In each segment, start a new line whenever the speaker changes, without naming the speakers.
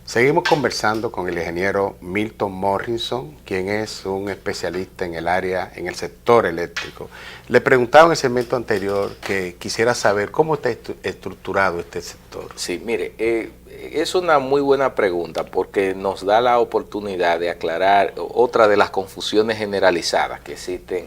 Seguimos conversando con el ingeniero Milton Morrison, quien es un especialista en el área, en el sector eléctrico. Le preguntaba en el segmento anterior que quisiera saber cómo está estructurado este sector.
Sí, mire, es una muy buena pregunta porque nos da la oportunidad de aclarar otra de las confusiones generalizadas que existen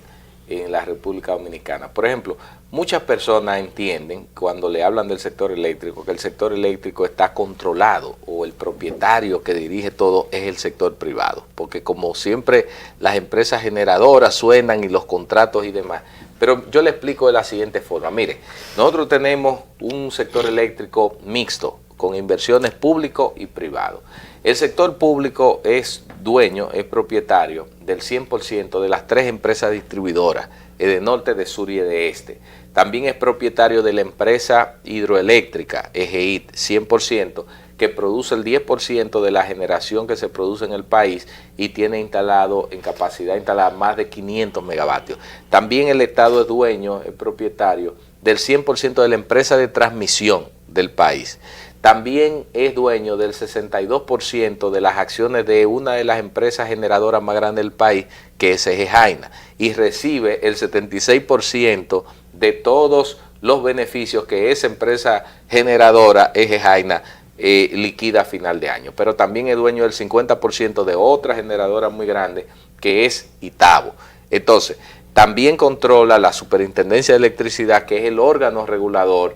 en la República Dominicana. Por ejemplo, muchas personas entienden cuando le hablan del sector eléctrico que el sector eléctrico está controlado o el propietario que dirige todo es el sector privado, porque como siempre las empresas generadoras suenan y los contratos y demás. Pero yo le explico de la siguiente forma. Mire, nosotros tenemos un sector eléctrico mixto con inversiones público y privado. El sector público es dueño, es propietario del 100% de las 3 empresas distribuidoras, Edenorte, de Sur y de Este. También es propietario de la empresa hidroeléctrica, EGIT, 100%, que produce el 10% de la generación que se produce en el país y tiene instalado, en capacidad instalada, más de 500 megavatios. También el Estado es dueño, es propietario del 100% de la empresa de transmisión del país. También es dueño del 62% de las acciones de una de las empresas generadoras más grandes del país, que es Eje Jaina, y recibe el 76% de todos los beneficios que esa empresa generadora, Eje Jaina, liquida a final de año. Pero también es dueño del 50% de otra generadora muy grande, que es Itabo. Entonces, también controla la Superintendencia de Electricidad, que es el órgano regulador,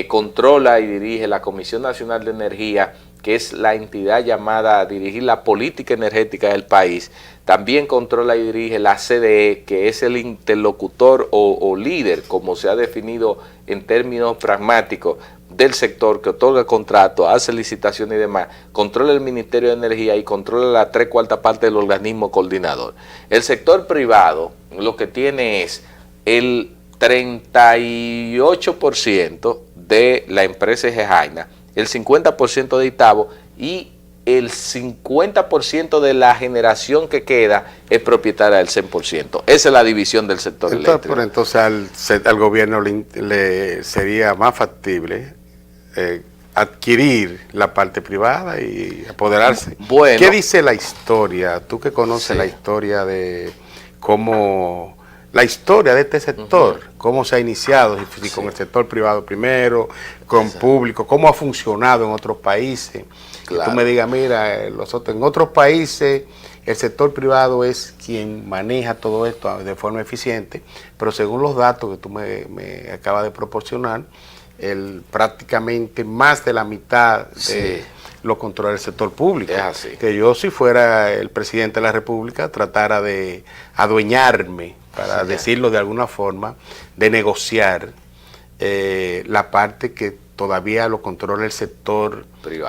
controla y dirige la Comisión Nacional de Energía, que es la entidad llamada a dirigir la política energética del país. También controla y dirige la CDE, que es el interlocutor o líder, como se ha definido en términos pragmáticos, del sector, que otorga contratos, hace licitaciones y demás. Controla el Ministerio de Energía y controla la 3/4 parte del organismo coordinador. El sector privado lo que tiene es el 38% de la empresa Eje Jaina, el 50% de Itabo y el 50% de la generación que queda es propietaria del 100%. Esa es la división del sector eléctrico.
Pero entonces al gobierno le sería más factible adquirir la parte privada y apoderarse.
Bueno,
¿qué dice la historia? Tú que conoces la historia de cómo... La historia de este sector, cómo se ha iniciado, si con el sector privado primero, con público, cómo ha funcionado en otros países. Claro. Que tú me digas, mira, en otros países el sector privado es quien maneja todo esto de forma eficiente, pero según los datos que tú me acabas de proporcionar, prácticamente más de la mitad lo controla el sector público.
Es así.
Que yo, si fuera el presidente de la República, tratara de adueñarme, para decirlo de alguna forma, de negociar la parte que todavía lo controla el sector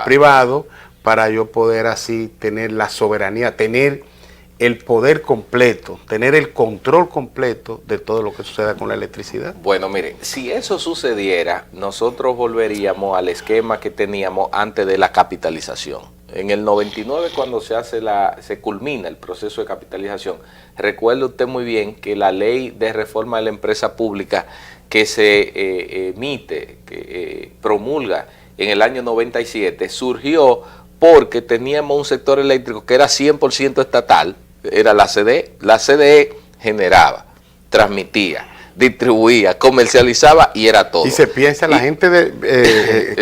privado, para yo poder así tener la soberanía, tener el poder completo, tener el control completo de todo lo que suceda con la electricidad.
Bueno, mire, si eso sucediera, nosotros volveríamos al esquema que teníamos antes de la capitalización. En el 99, cuando se culmina el proceso de capitalización, recuerde usted muy bien que la ley de reforma de la empresa pública que se promulga en el año 97, surgió porque teníamos un sector eléctrico que era 100% estatal, era la CDE. La CDE generaba, transmitía, distribuía, comercializaba y era todo.
Y se piensa, la gente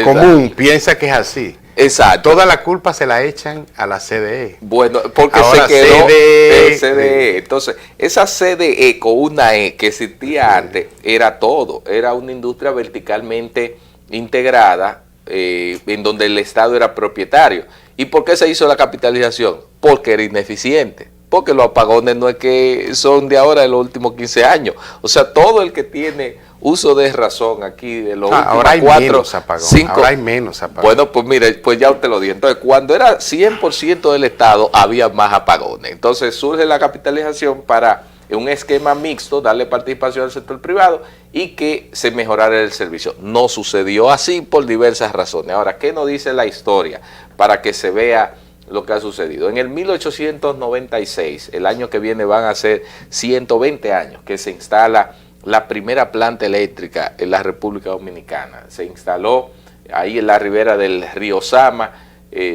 común piensa que es así.
Exacto.
Toda la culpa se la echan a la CDE.
Bueno, porque
ahora
se quedó
CDE.
CDE. Entonces, esa CDE con una E que existía antes, era todo. Era una industria verticalmente integrada, en donde el Estado era propietario. ¿Y por qué se hizo la capitalización? Porque era ineficiente. Porque los apagones no es que son de ahora, de los últimos 15 años. O sea, todo el que tiene uso de razón aquí, de los últimos
ahora hay
4,
menos apagones.
5.
Ahora hay menos apagones.
Bueno, pues mire, pues ya usted lo dijo. Entonces, cuando era 100% del Estado, había más apagones. Entonces, surge la capitalización para, en un esquema mixto, darle participación al sector privado y que se mejorara el servicio. No sucedió así por diversas razones. Ahora, ¿qué nos dice la historia para que se vea lo que ha sucedido? En el 1896, el año que viene van a ser 120 años que se instala la primera planta eléctrica en la República Dominicana. Se instaló ahí en la ribera del río Sama,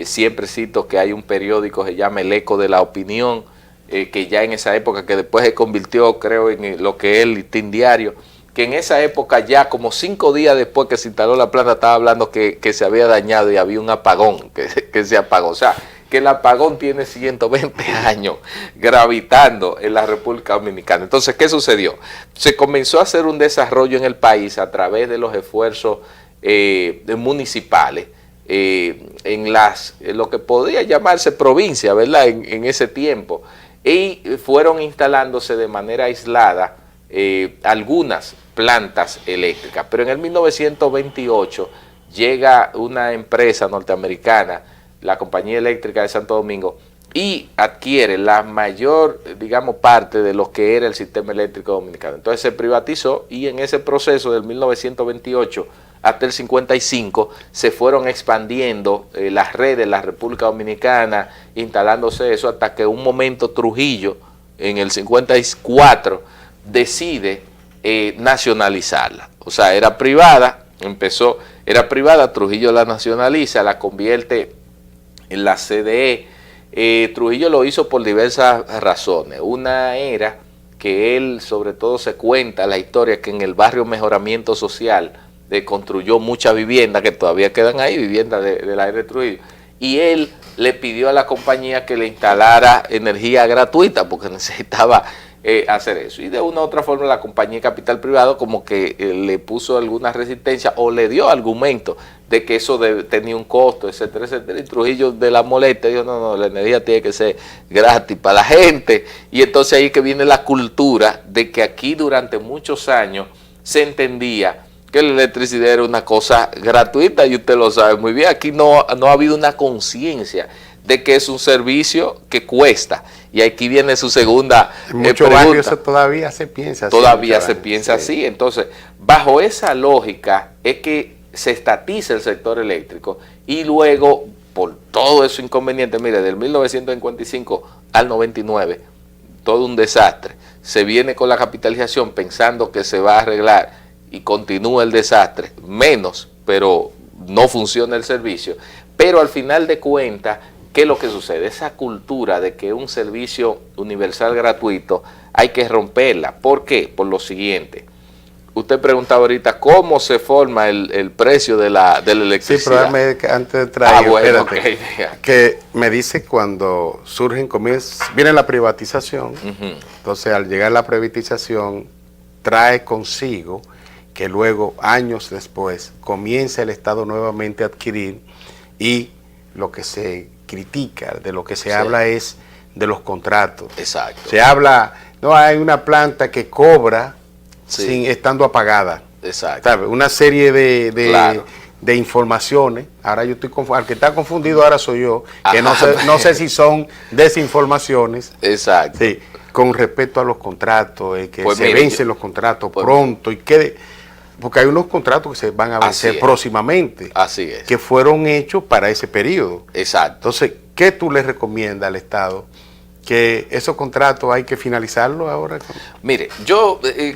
siempre cito que hay un periódico que se llama El Eco de la Opinión, que ya en esa época, que después se convirtió, creo, en lo que es el Listín Diario, que en esa época ya como 5 días después que se instaló la planta estaba hablando que se había dañado y había un apagón que se apagó. O sea, que el apagón tiene 120 años gravitando en la República Dominicana. Entonces, ¿qué sucedió? Se comenzó a hacer un desarrollo en el país a través de los esfuerzos municipales, en lo que podía llamarse provincia, ¿verdad? En ese tiempo. Y fueron instalándose de manera aislada algunas plantas eléctricas. Pero en el 1928 llega una empresa norteamericana, la Compañía Eléctrica de Santo Domingo, y adquiere la mayor, digamos, parte de lo que era el sistema eléctrico dominicano. Entonces se privatizó y en ese proceso del 1928 hasta el 55 se fueron expandiendo las redes de la República Dominicana, instalándose eso hasta que un momento Trujillo, en el 54, decide nacionalizarla. O sea, era privada, era privada, Trujillo la nacionaliza, la convierte en la CDE. Trujillo lo hizo por diversas razones. Una era que él, sobre todo se cuenta la historia, que en el barrio Mejoramiento Social construyó muchas viviendas que todavía quedan ahí, viviendas de la era de Trujillo, y él le pidió a la compañía que le instalara energía gratuita porque necesitaba hacer eso. Y de una u otra forma la compañía Capital Privado como que le puso alguna resistencia o le dio argumento de que eso tenía un costo, etcétera, etcétera. Y Trujillo, de la molestia, dijo, no, la energía tiene que ser gratis para la gente. Y entonces ahí que viene la cultura de que aquí durante muchos años se entendía que la electricidad era una cosa gratuita, y usted lo sabe muy bien. Aquí no ha habido una conciencia de que es un servicio que cuesta. Y aquí viene su segunda
en muchos barrios todavía se piensa así.
Todavía se piensa así. Entonces, bajo esa lógica es que se estatiza el sector eléctrico y luego, por todo eso inconveniente, mire, del 1955 al 99, todo un desastre. Se viene con la capitalización pensando que se va a arreglar y continúa el desastre, menos, pero no funciona el servicio. Pero al final de cuentas, ¿qué es lo que sucede? Esa cultura de que un servicio universal gratuito hay que romperla. ¿Por qué? Por lo siguiente. Usted preguntaba ahorita cómo se forma el precio de la electricidad.
Sí, pero antes de traer,
bueno,
espérate, que me dice cuando viene la privatización, entonces al llegar la privatización trae consigo que luego, años después, comienza el Estado nuevamente a adquirir, y lo que se critica, de lo que se habla es de los contratos.
Exacto.
Se habla, no hay una planta que cobra estando apagada.
Exacto.
¿Sabe? Una serie de informaciones. Ahora yo estoy confundido, al que está confundido ahora soy yo, que no sé si son desinformaciones.
Exacto.
Sí, con respecto a los contratos, que
pues
se vencen los contratos pronto, porque hay unos contratos que se van a vencer próximamente.
Así es.
Que fueron hechos para ese periodo.
Exacto.
Entonces, ¿qué tú le recomiendas al Estado? ¿Que esos contratos hay que finalizarlos ahora?
Mire,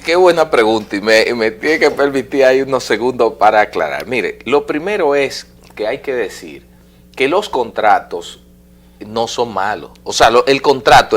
qué buena pregunta, y me tiene que permitir ahí unos segundos para aclarar. Mire, lo primero es que hay que decir que los contratos no son malos. O sea, el concepto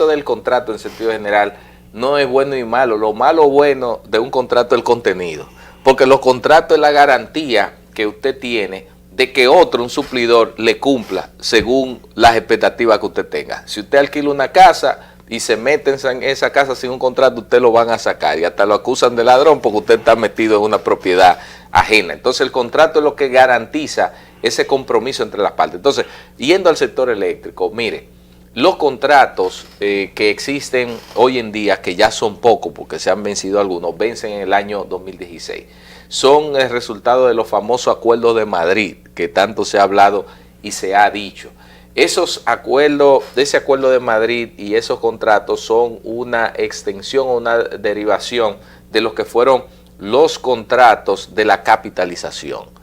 del contrato en sentido general no es bueno y malo. Lo malo o bueno de un contrato es el contenido. Porque los contratos es la garantía que usted tiene de que un suplidor, le cumpla según las expectativas que usted tenga. Si usted alquila una casa y se mete en esa casa sin un contrato, usted lo van a sacar y hasta lo acusan de ladrón porque usted está metido en una propiedad ajena. Entonces el contrato es lo que garantiza ese compromiso entre las partes. Entonces, yendo al sector eléctrico, mire, los contratos que existen hoy en día, que ya son pocos porque se han vencido algunos, vencen en el año 2016. Son el resultado de los famosos acuerdos de Madrid, que tanto se ha hablado y se ha dicho. Esos acuerdos, ese acuerdo de Madrid y esos contratos son una extensión o una derivación de lo que fueron los contratos de la capitalización.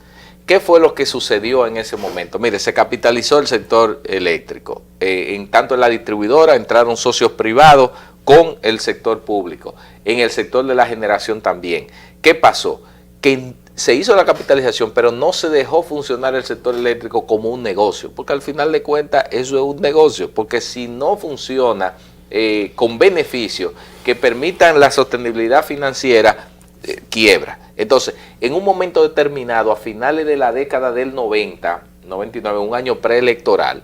¿Qué fue lo que sucedió en ese momento? Mire, se capitalizó el sector eléctrico. En tanto en la distribuidora entraron socios privados con el sector público. En el sector de la generación también. ¿Qué pasó? Que se hizo la capitalización, pero no se dejó funcionar el sector eléctrico como un negocio, porque al final de cuentas eso es un negocio, porque si no funciona con beneficios que permitan la sostenibilidad financiera, quiebra. Entonces, en un momento determinado, a finales de la década del 99, un año preelectoral,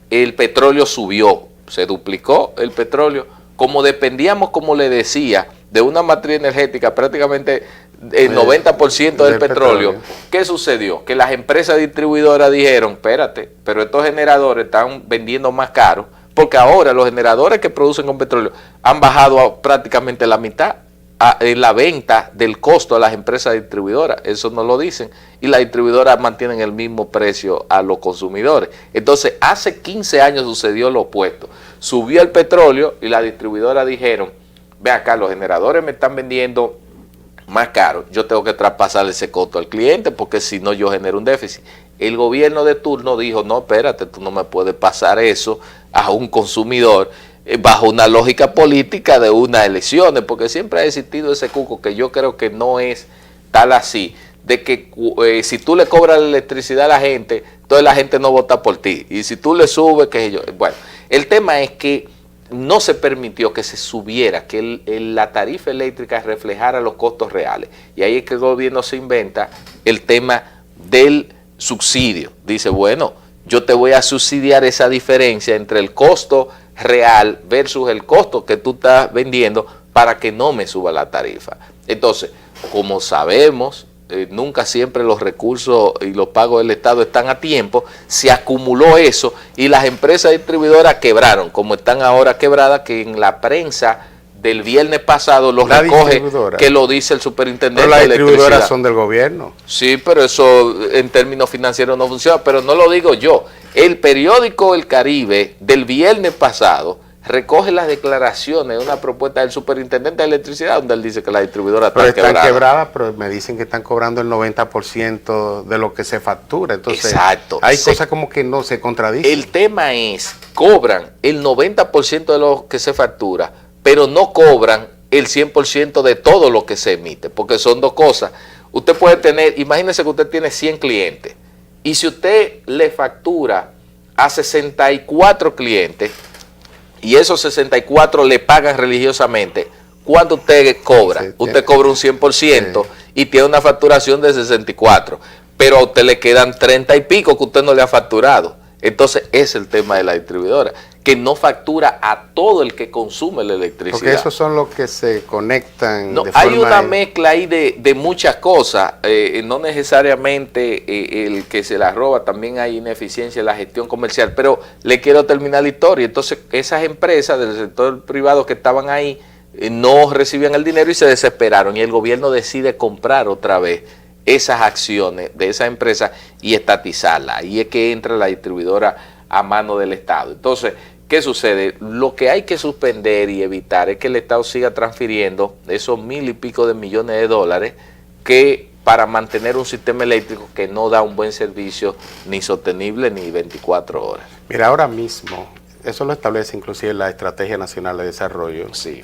el petróleo subió, se duplicó el petróleo, como dependíamos, como le decía, de una matriz energética prácticamente el 90% del petróleo. ¿Qué sucedió? Que las empresas distribuidoras dijeron, espérate, pero estos generadores están vendiendo más caro, porque ahora los generadores que producen con petróleo han bajado a prácticamente la mitad en la venta del costo a las empresas distribuidoras. Eso no lo dicen, y las distribuidoras mantienen el mismo precio a los consumidores. Entonces, hace 15 años sucedió lo opuesto. Subió el petróleo y las distribuidoras dijeron, ve acá, los generadores me están vendiendo más caro, yo tengo que traspasar ese costo al cliente, porque si no yo genero un déficit. El gobierno de turno dijo, no, espérate, tú no me puedes pasar eso a un consumidor bajo una lógica política de unas elecciones, porque siempre ha existido ese cuco que yo creo que no es tal así, de que si tú le cobras la electricidad a la gente, entonces la gente no vota por ti, y si tú le subes, qué sé yo. Bueno, el tema es que no se permitió que se subiera, que la tarifa eléctrica reflejara los costos reales, y ahí es que el gobierno se inventa el tema del subsidio. Dice, bueno, yo te voy a subsidiar esa diferencia entre el costo real versus el costo que tú estás vendiendo para que no me suba la tarifa. Entonces, como sabemos, nunca siempre los recursos y los pagos del Estado están a tiempo, se acumuló eso y las empresas distribuidoras quebraron, como están ahora quebradas, que en la prensa del viernes pasado los recoge, que lo dice el superintendente.
Pero las distribuidoras son del gobierno.
Sí, pero eso en términos financieros no funciona, pero no lo digo yo. El periódico El Caribe del viernes pasado recoge las declaraciones de una propuesta del superintendente de electricidad, donde él dice que la distribuidora
están quebradas, pero me dicen que están cobrando el 90% de lo que se factura. Entonces, exacto, hay cosas como que no se contradicen.
El tema es, cobran el 90% de lo que se factura, pero no cobran el 100% de todo lo que se emite, porque son dos cosas. Usted puede tener, imagínese que usted tiene 100 clientes, y si usted le factura a 64 clientes, y esos 64 le pagan religiosamente, ¿cuánto usted cobra? Sí, usted cobra un 100%, sí, y tiene una facturación de 64, pero a usted le quedan 30 y pico que usted no le ha facturado. Entonces, es el tema de la distribuidora, que no factura a todo el que consume la electricidad.
Porque esos son los que se conectan.
No, hay una mezcla ahí de muchas cosas, no necesariamente el que se la roba, también hay ineficiencia en la gestión comercial, pero le quiero terminar la historia. Entonces, esas empresas del sector privado que estaban ahí no recibían el dinero y se desesperaron, y el gobierno decide comprar otra vez esas acciones de esa empresa y estatizarla. Ahí es que entra la distribuidora a mano del Estado. Entonces, ¿qué sucede? Lo que hay que suspender y evitar es que el Estado siga transfiriendo esos 1.000 y pico de millones de dólares que para mantener un sistema eléctrico que no da un buen servicio ni sostenible ni 24 horas.
Mira, ahora mismo, eso lo establece inclusive la Estrategia Nacional de Desarrollo,
sí,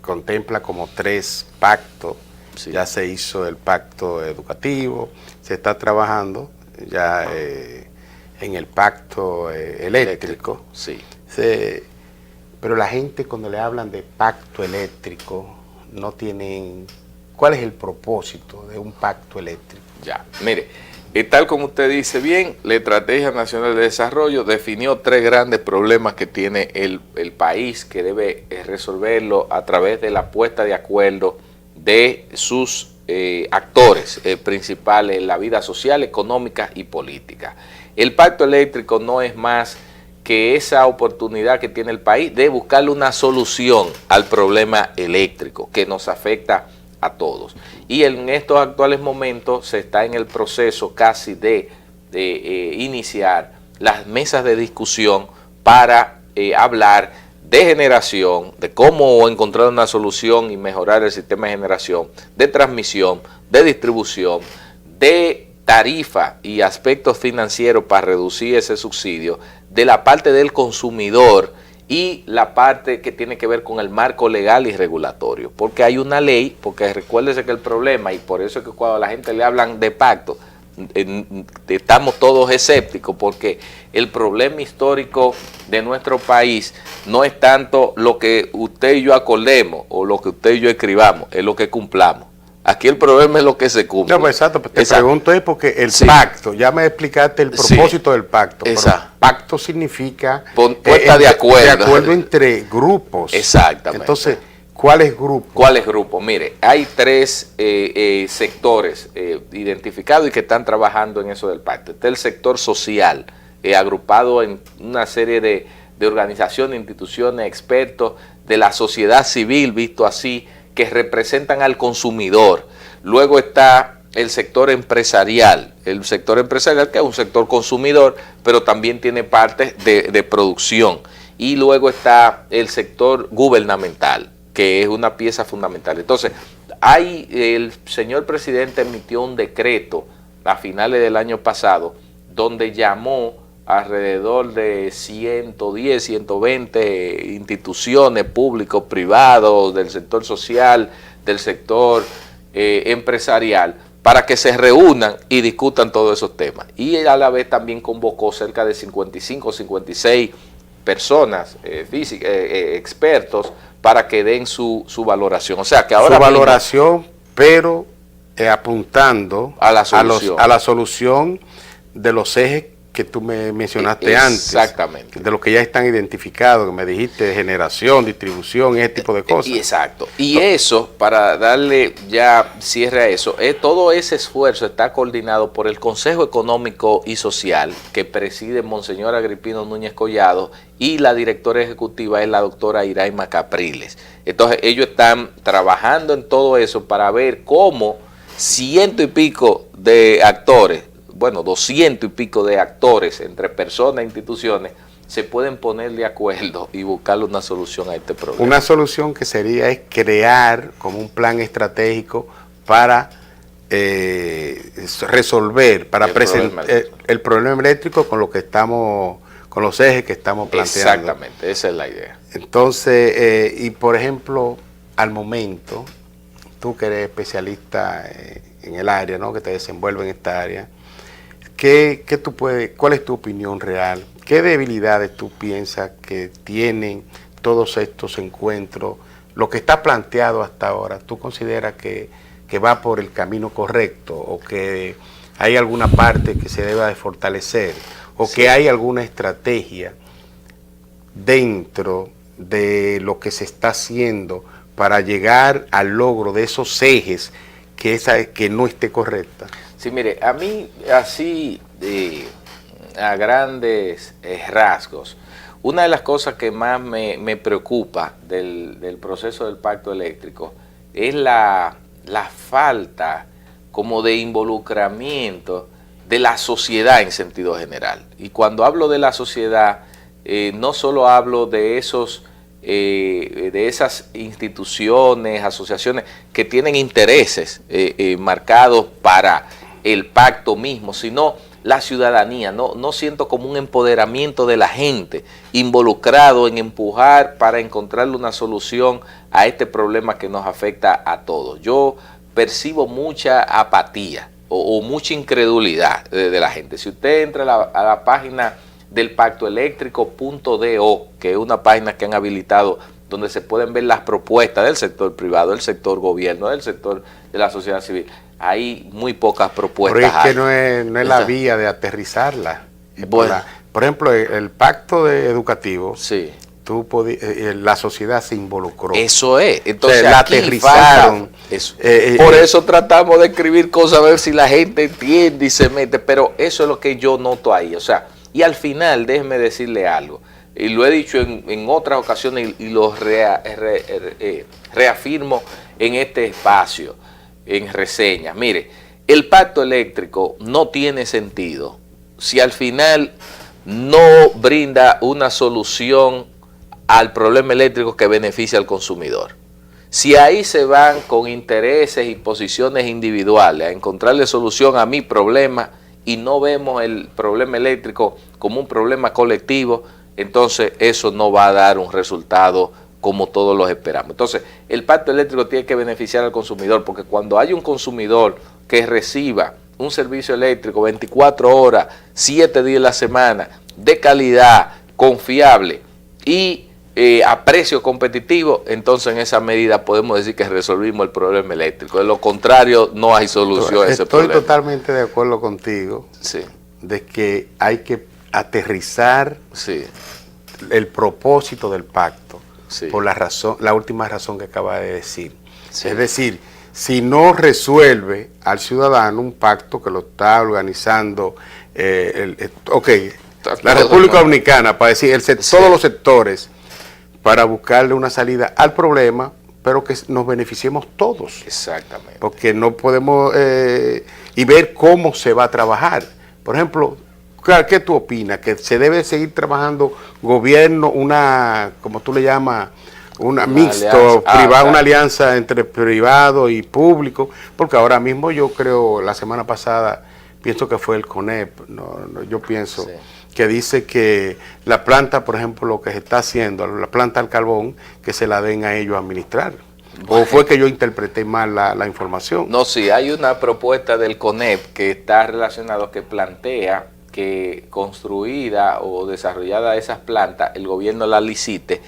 contempla como 3 pactos. Sí. Ya se hizo el pacto educativo, se está trabajando ya en el pacto eléctrico.
Sí.
Pero la gente, cuando le hablan de pacto eléctrico, no tienen... ¿Cuál es el propósito de un pacto eléctrico?
Ya, mire, tal como usted dice bien, la Estrategia Nacional de Desarrollo definió 3 grandes problemas que tiene el país, que debe resolverlo a través de la puesta de acuerdo de sus actores principales en la vida social, económica y política. El pacto eléctrico no es más que esa oportunidad que tiene el país de buscarle una solución al problema eléctrico que nos afecta a todos. Y en estos actuales momentos se está en el proceso casi de iniciar las mesas de discusión para hablar de generación, de cómo encontrar una solución y mejorar el sistema de generación, de transmisión, de distribución, de tarifa y aspectos financieros para reducir ese subsidio, de la parte del consumidor y la parte que tiene que ver con el marco legal y regulatorio, porque hay una ley, porque recuérdese que el problema, y por eso es que cuando a la gente le hablan de pacto, estamos todos escépticos, porque el problema histórico de nuestro país no es tanto lo que usted y yo acordemos o lo que usted y yo escribamos, es lo que cumplamos. Aquí el problema es lo que se cumple.
No, pues exacto, te pregunto es porque el pacto, ya me explicaste el propósito del pacto, pero pacto significa
puesta de acuerdo
entre grupos.
Exactamente.
Entonces, ¿cuáles grupos?
¿Cuáles grupos? Mire, hay 3 sectores identificados y que están trabajando en eso del pacto. Está el sector social, agrupado en una serie de organizaciones, instituciones, expertos de la sociedad civil, visto así, que representan al consumidor. Luego está el sector empresarial, que es un sector consumidor, pero también tiene partes de producción. Y luego está el sector gubernamental, que es una pieza fundamental. Entonces, el señor presidente emitió un decreto a finales del año pasado, donde llamó alrededor de 110, 120 instituciones públicos, privados, del sector social, del sector empresarial, para que se reúnan y discutan todos esos temas. Y a la vez también convocó cerca de 55, 56 personas, expertos, para que den su valoración. O sea, que ahora
su valoración, pero apuntando
a la
solución de los ejes que tú me mencionaste antes.
Exactamente.
De los que ya están identificados, que me dijiste, generación, distribución, ese tipo de cosas.
Exacto. Y eso, para darle ya cierre a eso, todo ese esfuerzo está coordinado por el Consejo Económico y Social, que preside Monseñor Agripino Núñez Collado, y la directora ejecutiva es la doctora Iraima Capriles. Entonces, ellos están trabajando en todo eso para ver cómo 100 y pico de actores, 200 y pico de actores entre personas e instituciones se pueden poner de acuerdo y buscarle una solución a este problema.
Una solución que sería es crear como un plan estratégico para resolver, para presentar el problema eléctrico con lo que estamos, con los ejes que estamos planteando.
Exactamente, esa es la idea.
Entonces, y por ejemplo, al momento, tú que eres especialista en el área, ¿no?, que te desenvuelve en esta área, ¿cuál es tu opinión real? ¿Qué debilidades tú piensas que tienen todos estos encuentros? Lo que está planteado hasta ahora, ¿tú consideras que va por el camino correcto o que hay alguna parte que se deba de fortalecer o que hay alguna estrategia dentro de lo que se está haciendo para llegar al logro de esos ejes que no esté correcta?
Sí, mire, a mí así, a grandes rasgos, una de las cosas que más me preocupa del proceso del pacto eléctrico es la falta como de involucramiento de la sociedad en sentido general. Y cuando hablo de la sociedad, no solo hablo de esas instituciones, asociaciones que tienen intereses marcados para el pacto mismo, sino la ciudadanía. No siento como un empoderamiento de la gente involucrado en empujar para encontrarle una solución a este problema que nos afecta a todos. Yo percibo mucha apatía o mucha incredulidad de la gente. Si usted entra a la página del pactoeléctrico.do, que es una página que han habilitado donde se pueden ver las propuestas del sector privado, del sector gobierno, del sector de la sociedad civil, hay muy pocas propuestas.
Pero es que no es la vía de aterrizarla. Bueno, por ejemplo, el pacto educativo,
sí,
la sociedad se involucró.
Eso es. Entonces,
la aterrizaron.
Eso. Por eso tratamos de escribir cosas, a ver si la gente entiende y se mete, pero eso es lo que yo noto ahí. O sea, y al final, déjeme decirle algo, y lo he dicho en otras ocasiones y lo reafirmo en este espacio, en reseñas. Mire, el pacto eléctrico no tiene sentido si al final no brinda una solución al problema eléctrico que beneficia al consumidor. Si ahí se van con intereses y posiciones individuales a encontrarle solución a mi problema y no vemos el problema eléctrico como un problema colectivo, entonces eso no va a dar un resultado como todos los esperamos. Entonces, el pacto eléctrico tiene que beneficiar al consumidor, porque cuando hay un consumidor que reciba un servicio eléctrico 24 horas, 7 días a la semana, de calidad, confiable y a precio competitivo, entonces en esa medida podemos decir que resolvimos el problema eléctrico. De lo contrario, no hay solución a ese problema.
Estoy totalmente de acuerdo contigo,
sí,
de que hay que aterrizar
sí,
el propósito del pacto,
sí,
por la última razón que acaba de decir.
sí.
Es decir, si no resuelve al ciudadano un pacto que lo está organizando, la República Dominicana, para decir, todos los sectores, para buscarle una salida al problema, pero que nos beneficiemos todos.
Exactamente.
Porque no podemos, y ver cómo se va a trabajar. Por ejemplo, ¿qué tú opinas? ¿Que se debe seguir trabajando gobierno, como tú le llamas, una mixto, privado, una alianza entre privado y público? Porque ahora mismo yo creo, la semana pasada, pienso que fue el CONEP, yo pienso, sí, que dice que la planta, por ejemplo, lo que se está haciendo, la planta al carbón, que se la den a ellos a administrar. Bueno. ¿O fue que yo interpreté mal la información?
No, sí, hay una propuesta del CONEP que está relacionada, que plantea que construida o desarrollada esas plantas, el gobierno la licite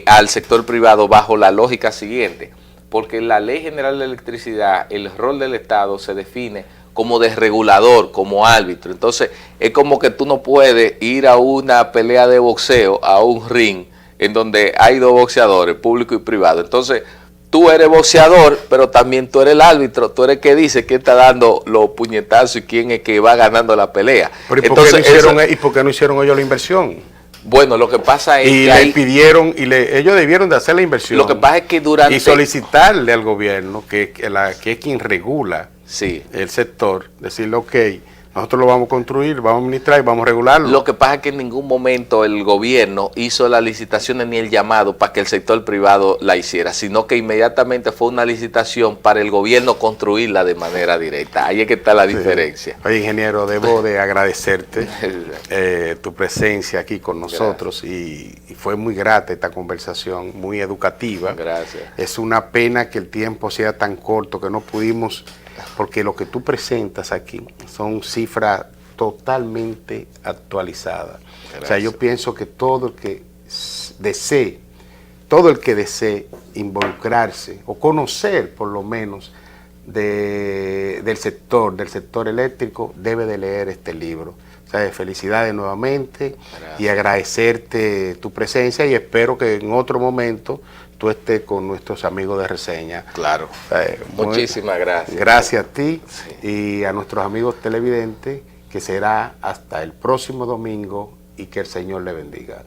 al sector privado bajo la lógica siguiente, porque en la Ley General de Electricidad el rol del Estado se define como desregulador, como árbitro. Entonces es como que tú no puedes ir a una pelea de boxeo, a un ring, en donde hay dos boxeadores, público y privado. Entonces tú eres boxeador, pero también tú eres el árbitro, tú eres el que dice quién está dando los puñetazos y quién es que va ganando la pelea.
Pero ¿y por qué no hicieron ellos la inversión?
Bueno, lo que pasa es que
ellos debieron de hacer la inversión.
Lo que pasa es que
y solicitarle al gobierno, que es quien regula, sí, el sector, decirle, ok, nosotros lo vamos a construir, vamos a administrar y vamos a regularlo.
Lo que pasa es que en ningún momento el gobierno hizo las licitaciones ni el llamado para que el sector privado la hiciera, sino que inmediatamente fue una licitación para el gobierno construirla de manera directa. Ahí es que está la diferencia.
Oye, ingeniero, debo de agradecerte tu presencia aquí con nosotros y fue muy grata esta conversación, muy educativa.
Gracias.
Es una pena que el tiempo sea tan corto que no pudimos, porque lo que tú presentas aquí son cifras totalmente actualizadas. Gracias. O sea, yo pienso que todo el que desee involucrarse o conocer por lo menos del sector eléctrico debe de leer este libro. O sea, felicidades nuevamente. Gracias. Y agradecerte tu presencia y espero que en otro momento tú estés con nuestros amigos de reseña.
Claro. Muchísimas gracias.
Gracias a ti, sí, y a nuestros amigos televidentes, que será hasta el próximo domingo y que el Señor le bendiga.